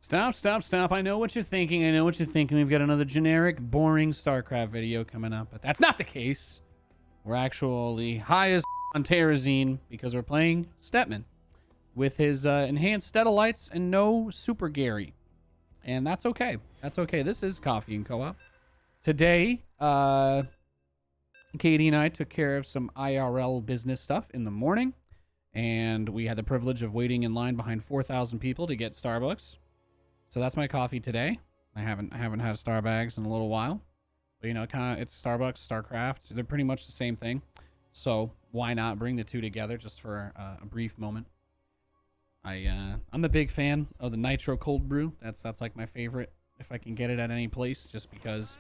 Stop. I know what you're thinking. We've got another generic, boring StarCraft video coming up, but that's not the case. We're actually high as on Terrazine because we're playing Stetmann with his enhanced Steadalites and no Super Gary. And that's okay. This is Coffee and Co-op. Today, Katie and I took care of some IRL business stuff in the morning, and we had the privilege of waiting in line behind 4,000 people to get Starbucks. So that's my coffee today. I haven't had Starbucks in a little while, but it's Starbucks, StarCraft. They're pretty much the same thing. So why not bring the two together just for a brief moment? I'm a big fan of the Nitro Cold Brew. That's like my favorite if I can get it at any place, just because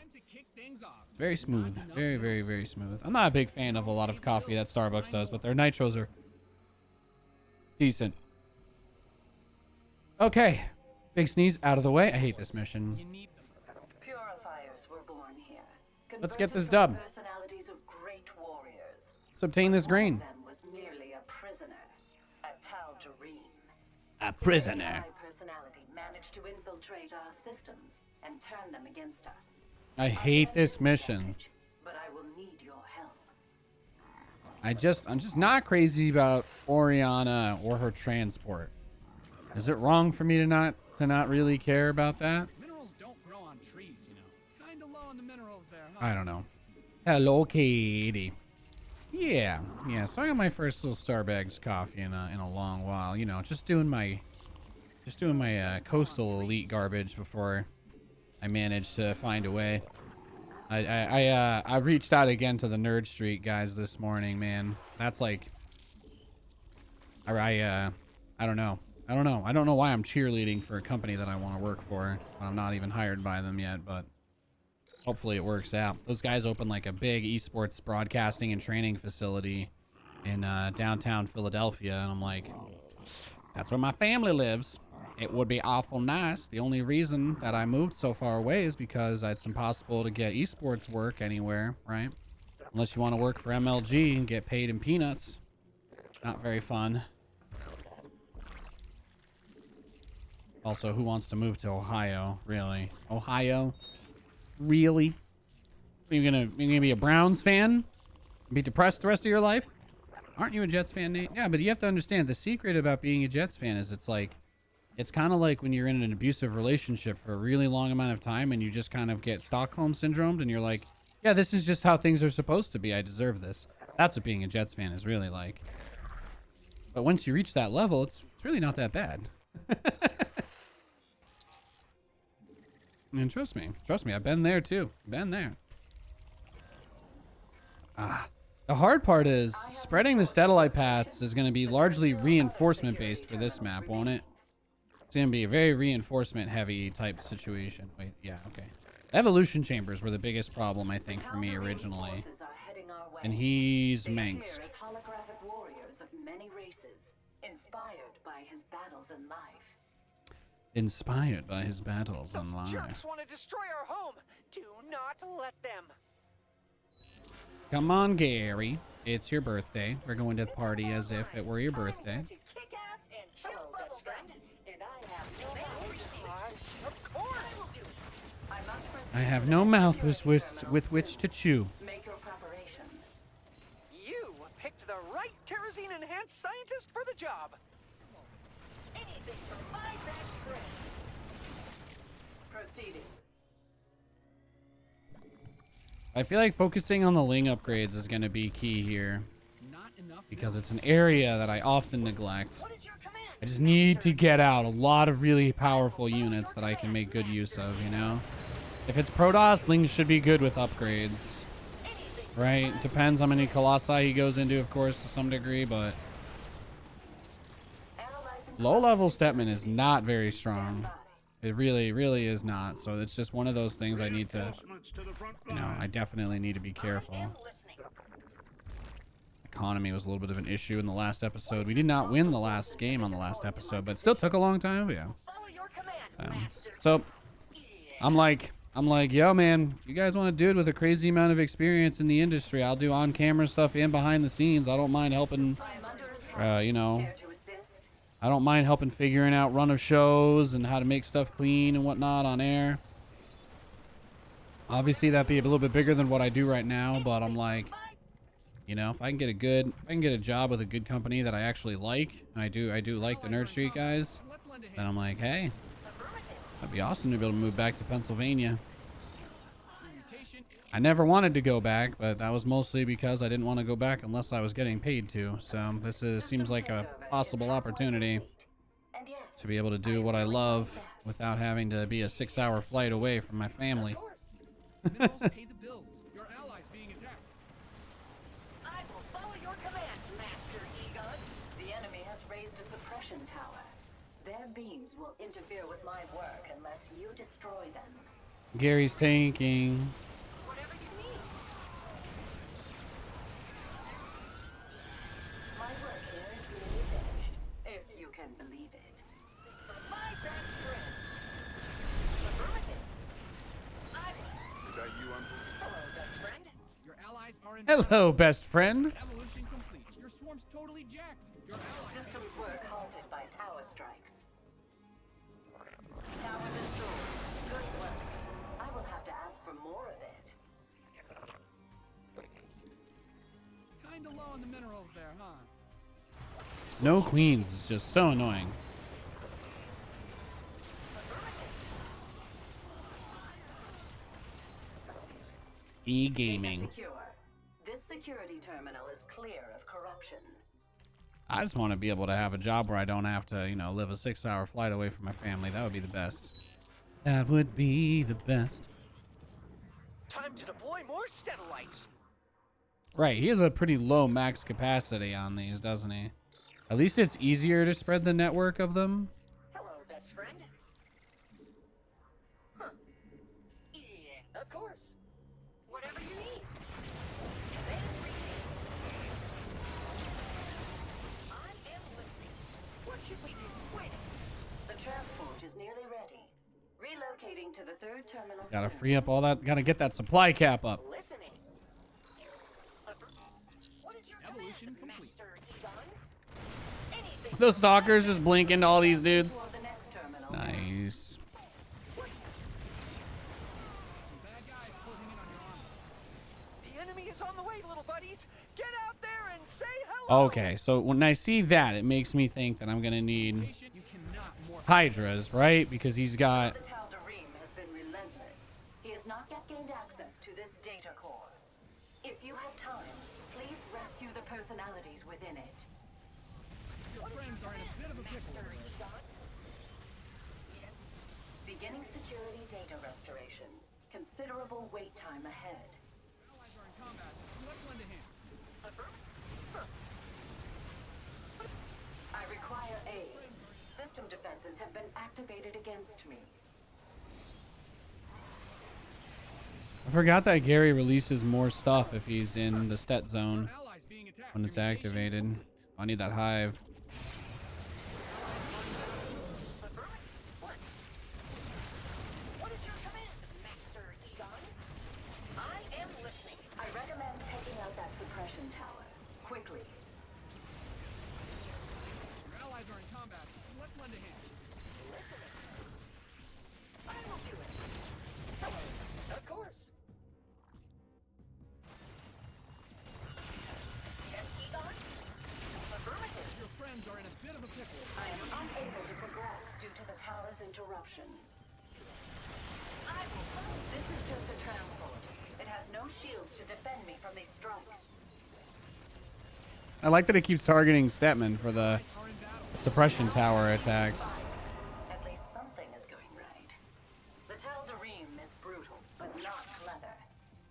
it's very smooth, very smooth. I'm not a big fan of a lot of coffee that Starbucks does, but their nitros are decent. Okay. Big sneeze out of the way. I hate this mission. Purifiers were born here. Let's get this dub. Personalities of great warriors. Let's obtain this grain. One of them was merely a prisoner, a Tal'Darim. A prisoner. My personality managed to infiltrate our systems and turn them against us. I hate this mission. But I will need your help. I'm just not crazy about Oriana or her transport. Is it wrong for me to not really care about that? Minerals don't grow on trees, Kind of low on the minerals there, huh? I don't know. Hello, Katie. Yeah. So I got my first little Starbucks coffee in a long while. Just doing my coastal elite garbage before I managed to find a way. I reached out again to the Nerd Street guys this morning, man. That's like, I don't know. I don't know why I'm cheerleading for a company that I want to work for. I'm not even hired by them yet, but hopefully it works out. Those guys opened like a big esports broadcasting and training facility in downtown Philadelphia, and I'm like, that's where my family lives. It would be awful nice. The only reason that I moved so far away is because it's impossible to get esports work anywhere, right? Unless you want to work for MLG and get paid in peanuts. Not very fun. Also, who wants to move to Ohio? Really? Ohio? Really? Are you gonna be a Browns fan? Be depressed the rest of your life? Aren't you a Jets fan, Nate? Yeah, but you have to understand the secret about being a Jets fan is it's kind of like when you're in an abusive relationship for a really long amount of time and you just kind of get Stockholm syndromed and you're like, yeah, this is just how things are supposed to be. I deserve this. That's what being a Jets fan is really like. But once you reach that level, it's really not that bad. And trust me, I've been there too. Been there. The hard part is spreading the Steadalite paths is going to be largely reinforcement based for this map, won't it? It's going to be a very reinforcement heavy type situation. Wait, yeah, okay. Evolution chambers were the biggest problem, I think, for me originally. And he's Manx. Holographic warriors of many races, inspired by his battles in life. Inspired by his battles in life. Jerks want to destroy our home. Do not let them. Come on, Gary. It's your birthday. We're going to the party as if it were your birthday. I have no mouth with which to chew. Make your preparations. You picked the right Terrazine enhanced scientist for the job. Anything for my best friend. Proceeding. I feel like focusing on the Ling upgrades is going to be key here. Because it's an area that I often neglect. I just need to get out a lot of really powerful units that I can make good use of, If it's Protoss, Ling should be good with upgrades. Right? Depends how many Colossi he goes into, of course, to some degree, but low-level Stetmann is not very strong. It really is not. So it's just one of those things I need to, I definitely need to be careful. Economy was a little bit of an issue in the last episode. We did not win the last game on the last episode, but it still took a long time. Yeah. So I'm like, yo, man, you guys want a dude with a crazy amount of experience in the industry? I'll do on-camera stuff and behind the scenes. I don't mind helping, I don't mind helping figuring out run of shows and how to make stuff clean and whatnot on air. Obviously, that'd be a little bit bigger than what I do right now, but I'm like, you know, if I can get a job with a good company that I actually like, and I do like the Nerd Street guys, then I'm like, hey, that'd be awesome to be able to move back to Pennsylvania. I never wanted to go back, but that was mostly because I didn't want to go back unless I was getting paid to. So this seems like a possible opportunity to be able to do what I love without having to be a 6-hour flight away from my family. Minerals pay the bills. Your allies being attacked. I will follow your command, Master Egon. The enemy has raised a suppression tower. Their beams will interfere with my work unless you destroy them. Gary's tanking. Whatever you need. My work here is nearly finished, if you can believe it. My best friend. Affirmative. Hello, best friend. Your allies are in. Hello, best friend. Evolution complete. Your swarm's totally jacked. Your allies. Systems work halted by tower strikes. Tower destroyed. Good work. I will have to ask for more of it. Kinda low on the minerals there, huh? No queens is just so annoying. E-gaming. Data secure. This security terminal is clear of corruption. I just want to be able to have a job where I don't have to, you know, live a 6-hour flight away from my family. That would be the best. That would be the best. Time to deploy more Steadalites. Right, he has a pretty low max capacity on these, doesn't he? At least it's easier to spread the network of them. Hello, best friend. Huh. Yeah, of course. Whatever you need. Command received. I am listening. What should we do? Wait. The transport is nearly ready. Relocating to the third terminal. Gotta soon. free up all that. Gotta get that supply cap up. Listening. What is your Evolution command, complete. Master Egon? Anything. Those stalkers just blinking to all these dudes. For the next terminal. Nice. Some bad guys closing in on your army. The enemy is on the way, little buddies. Get out there and say hello. Okay, so when I see that, it makes me think that I'm gonna need Patient, you cannot morph. Hydras, right? Because he's got... The Tal'Darim has been relentless. He has not yet gained access to this data core. If you have time, please rescue the personalities within it. Your friends are in a bit of a pickle. Master over there. Egon. Beginning security data restoration. Considerable wait time ahead. Allies are in combat. Let's lend a hand. I require aid. System defenses have been activated against me. I forgot that Gary releases more stuff if he's in the Stet zone Allies being attacked. when it's Your mutation's activated. complete. I need that hive. What is your command, Master Egon? I am listening. I recommend taking out that suppression tower. Quickly. Your allies are in combat. Let's lend a hand. Listening. I will do it. Hello. Of course. Yes, Egon? Affirmative. Your friends are in a bit of a pickle. I am unable to progress due to the tower's interruption. I will follow. This is just a transport. It has no shields to defend me from these strikes. I like that it keeps targeting Stetmann for the Are in battle. suppression tower attacks. At least something is going right. The Tal'Darim is brutal, but not clever.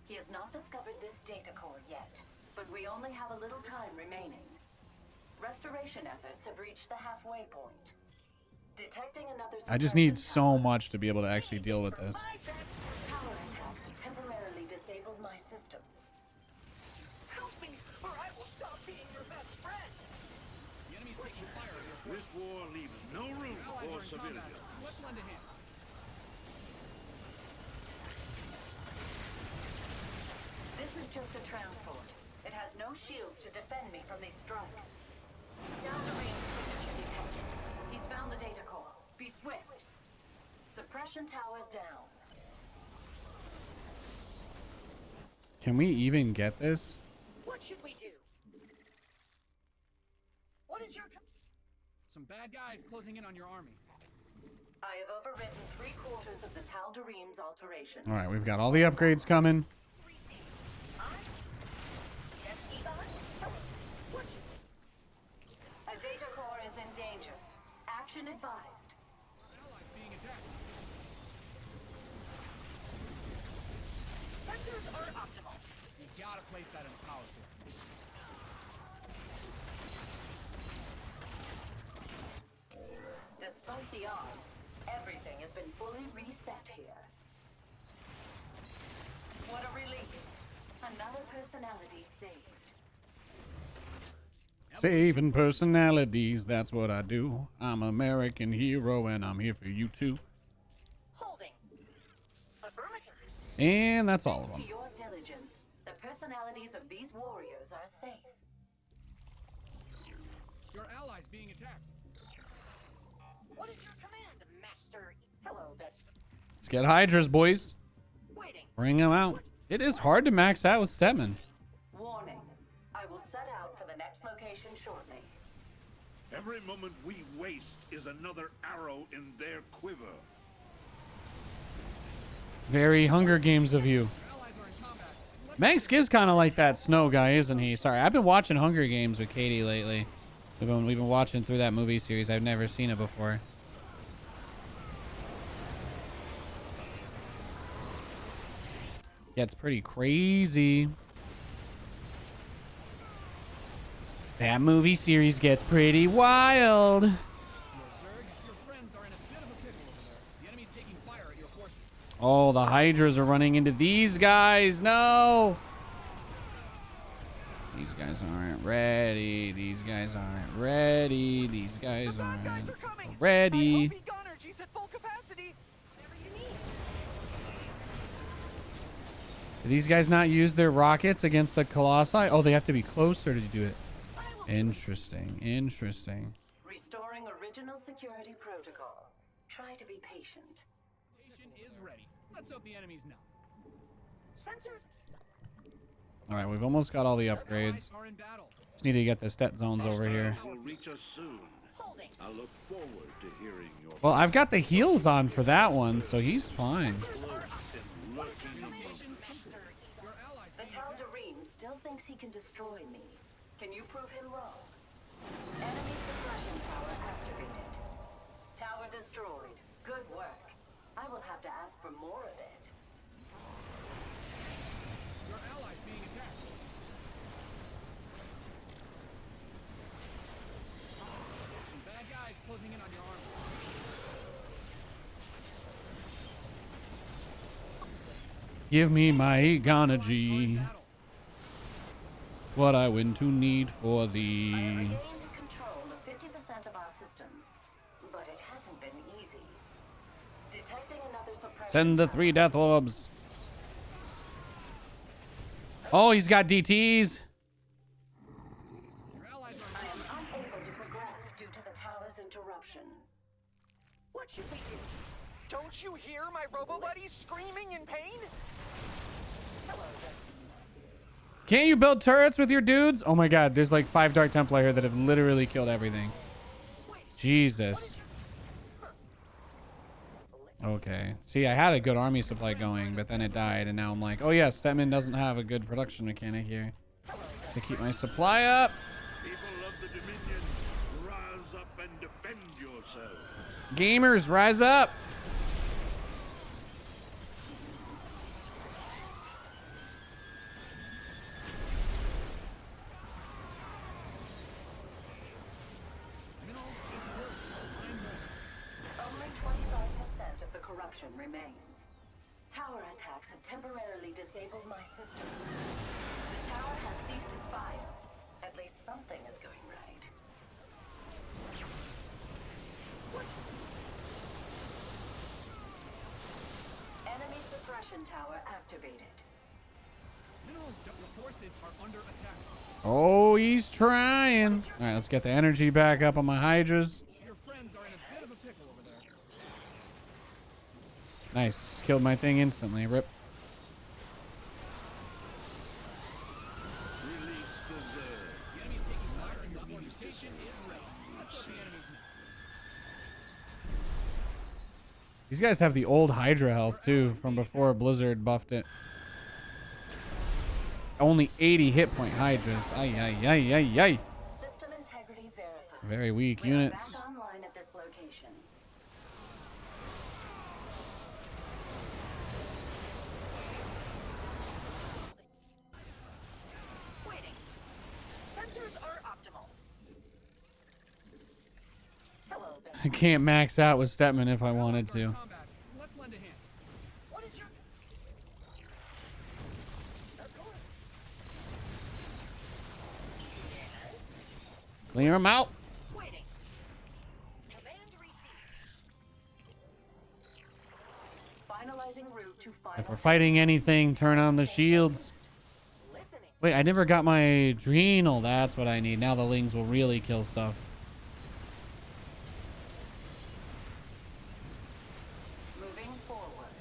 He has not discovered this data core yet, but we only have a little time remaining. Restoration efforts have reached the halfway point. Detecting another I just need suppression so much to be able to actually deal with this. My best. tower attacks have temporarily disabled my systems. Help me, or I will stop being your best friend. The enemy's taking fire at your force. This war leaves no room Allies for are in civilians. combat. Let's lend a hand. This is just a transport. It has no shields to defend me from these strikes. Tal'Darim signature detected. found the data core. Be swift. Suppression tower down. Can we even get this? What should we do? What is your... Some bad guys closing in on your army. I have overwritten 3/4 of the Tal Dareem's alterations. All right, we've got all the upgrades coming. Receive. Yes, Egon? What? A data core is in danger. Action advised. Allies being attacked. Sensors are optimal. You gotta place that in a power core. Despite the odds, everything has been fully reset here. What a relief. Another personality saved. Saving personalities, that's what I do. I'm American hero, and I'm here for you too. Holding. Affirmative. And that's all of Thanks them. to your diligence, the personalities of these warriors are safe. Your allies being attacked. What is your command, Master? Hello, best. Let's get Hydras, boys. Waiting. Bring them out. It is hard to max out with Stetmann. Warning. I will set out for the next location shortly. Every moment we waste is another arrow in their quiver. Very Hunger Games of you. Allies are in combat. Manx is kind of like that snow guy, isn't he? Sorry, I've been watching Hunger Games with Katie lately. We've been watching through that movie series. I've never seen it before. Yeah, it's pretty crazy. That movie series gets pretty wild. Your Zerg, your friends are in a bit of a pickle over there. The enemy's taking fire at your forces. Oh, the Hydras are running into these guys. No! These guys aren't ready. These guys aren't ready. These guys aren't ready. Energy's at full capacity. Whatever you need. Do these guys not use their rockets against the Colossi? Oh, they have to be closer to do it. Interesting. Interesting. Restoring original security protocol. Try to be patient. Station is ready. Let's hope the enemy's not. Sensors. All right, we've almost got all the upgrades. Allies are in battle. Just need to get the stet zones over here. Will reach us soon. Holding. I look forward to hearing your Well, I've got the heals on for that one, so he's fine. Mutations complete. Your allies The being Tal attacked. Dareem still thinks he can destroy me. Can you prove him wrong? Enemy suppression tower activated. Tower destroyed. Good work. I will have to ask for more of it. Your allies being attacked. Some bad guys closing in on your army. Give me my Egonergy. Battle. It's what I win to need for I have thee. regained control of 50% of our systems, but it hasn't been easy. Detecting another suppression Send the tower. 3 death orbs. Oh, he's got DTs. Your allies are I am unable to progress due to the tower's interruption. What should we do? Don't you hear my robo buddies screaming in pain? Hello, best. Can't you build turrets with your dudes? Oh my god, there's like 5 Dark Templar here that have literally killed everything. Jesus. Okay. See, I had a good army supply going, but then it died, and now I'm like, oh yeah, Stetmann doesn't have a good production mechanic here. To keep my supply up. people of the Dominion. Rise up and defend yourselves. Gamers, rise up. Only 25% of the corruption remains. Tower attacks have temporarily disabled my systems. The tower has ceased its fire. At least something is going right. Enemy suppression tower activated. minerals. Your forces are under attack. Oh, he's trying. All right, let's get the energy back up on my Hydras. Your friends are in a Nice. Just killed my thing instantly. Rip. Release the Zerg. The enemy's taking fire and the mutation is ready. Let's let the enemies know. These guys have the old Hydra health too from before Blizzard buffed it. Only 80 hit point Hydras. Ay, ay, ay, ay, ay. System integrity verified. Very weak We are units. back online at this location. Waiting. Sensors are optimal. Hello, Ben. I can't max out with Stetmann if I wanted to. Combat. Let's lend a hand. What is your... Of course. Yes. Clear them out. Waiting. Command received. Finalizing route to final. If we're fighting anything, turn on the shields. Listening. Wait, I never got my adrenal. That's what I need. Now the lings will really kill stuff. Moving forward.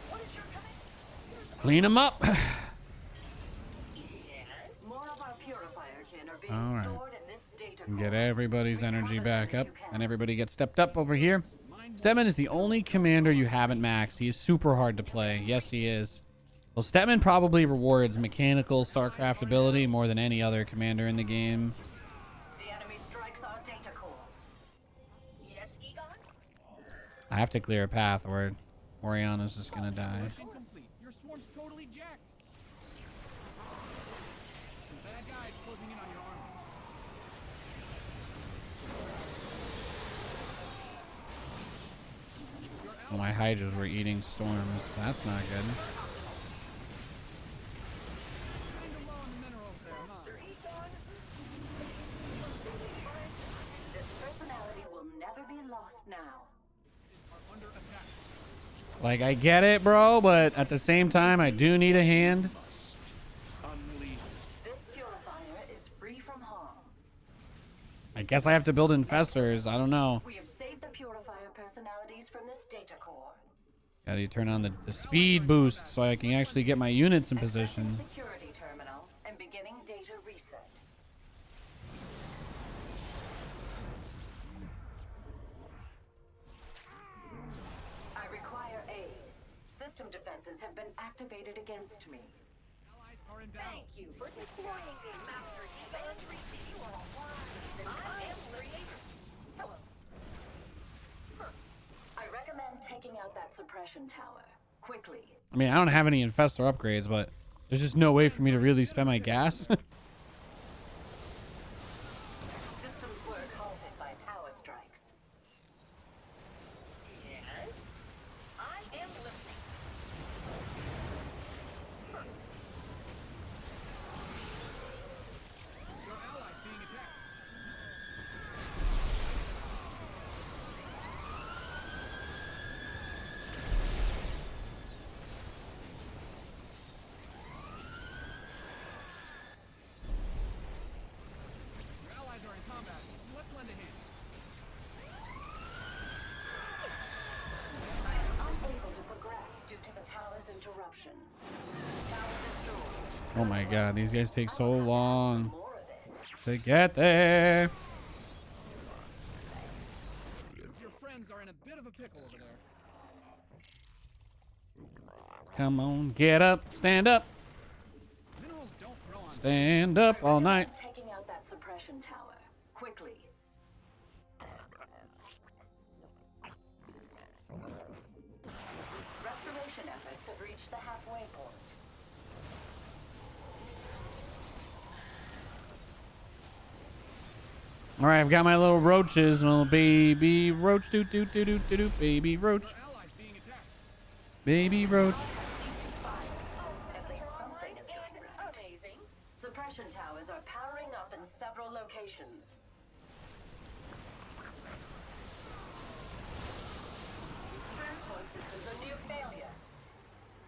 What is your command? Clean them up. Yes. More of our purifier kin are being All right. stored in this data And core. get everybody's energy Recover back them up. if you can. And everybody gets stepped up over here. Stetmann is the only commander you haven't maxed. He is super hard to play. Yes, he is. Well, Stetmann probably rewards mechanical StarCraft ability more than any other commander in the game. The enemy strikes our data core. Yes, Egon? I have to clear a path or Oriana's just gonna die. Mission complete. Your swarm's totally jacked. Some bad guys closing in on your army. Well, my Hydras were eating storms. That's not good. Kinda low on the minerals there, huh? Egon? This personality will never be lost now. Are under attack. Like, I get it, bro, but at the same time, I do need a hand. Unleash. This purifier is free from harm. I guess I have to build infestors. I don't know. We have saved the purifier personalities from this data core. Gotta turn on the speed boost so I can actually get my units in position. Accessing security terminal and beginning data reset. I require aid. System defenses have been activated against me. Allies are inbound. Thank you for deploying a master command receipt. You are a wise. I am listening. Hello. I recommend taking out that suppression tower. Quickly. I mean, I don't have any infestor upgrades, but there's just no way for me to really spend my gas. Systems work halted by tower strikes. Yes. I am listening. Your allies being attacked. Your allies are in combat. Let's lend a hand. I am unable to progress due to the tower's interruption. Tower destroyed. Oh my god, these guys take so long More of it. to get there. Your friends are in a bit of a pickle over there. Come on, get up, stand up, Minerals don't grow on stand up all night. Taking out that suppression tower. Quickly. Restoration efforts have reached the halfway point. All right, I've got my little roaches, little baby roach, doo doo doo doo doo doo, baby roach, Your allies being attacked. baby roach. At least something is going right. Amazing. Suppression towers are powering up in several locations. Transport systems are near failure.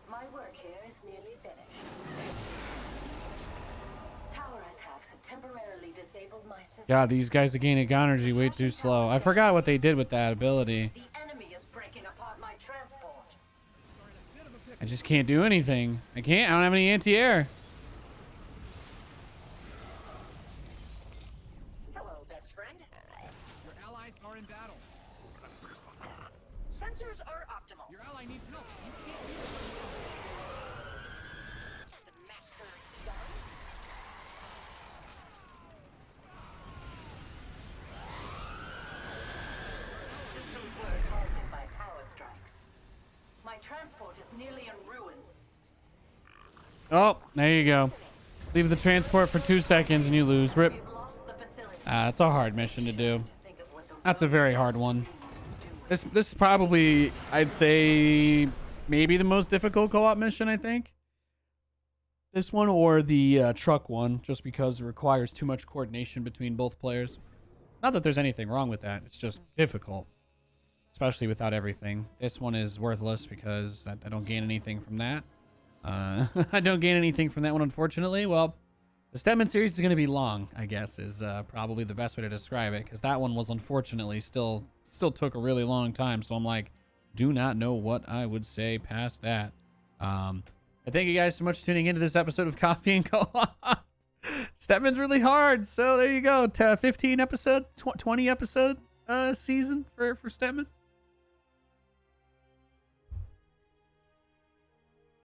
My work here is nearly finished. Tower attacks have temporarily disabled disabled my system. God, these guys are gaining energy way too slow. I forgot what they did with that ability. The enemy is breaking apart my transport. I just can't do anything. I can't. I don't have any anti-air. Hello, best friend. Your allies are in battle. Sensors are optimal. Your ally needs help. You can't do this. The master gun. Systems were halted by tower strikes. My transport is nearly in ruins. Oh, there you go. Leave the transport for 2 seconds and you lose. Rip. We've lost the facility. It's a hard mission to do. Think of what the That's a very hard one. This is probably, I'd say, maybe the most difficult co-op mission, I think. This one or the truck one, just because it requires too much coordination between both players. Not that there's anything wrong with that. It's just difficult, especially without everything. This one is worthless because I don't gain anything from that. I don't gain anything from that one, unfortunately. Well, the Stetmann series is going to be long, I guess, is probably the best way to describe it, because that one was unfortunately still took a really long time. So I'm like, do not know what I would say past that. I thank you guys so much for tuning into this episode of Coffee and Co-op. Stetmann's really hard, so there you go. 15 episode, 20 episode season for Stetmann.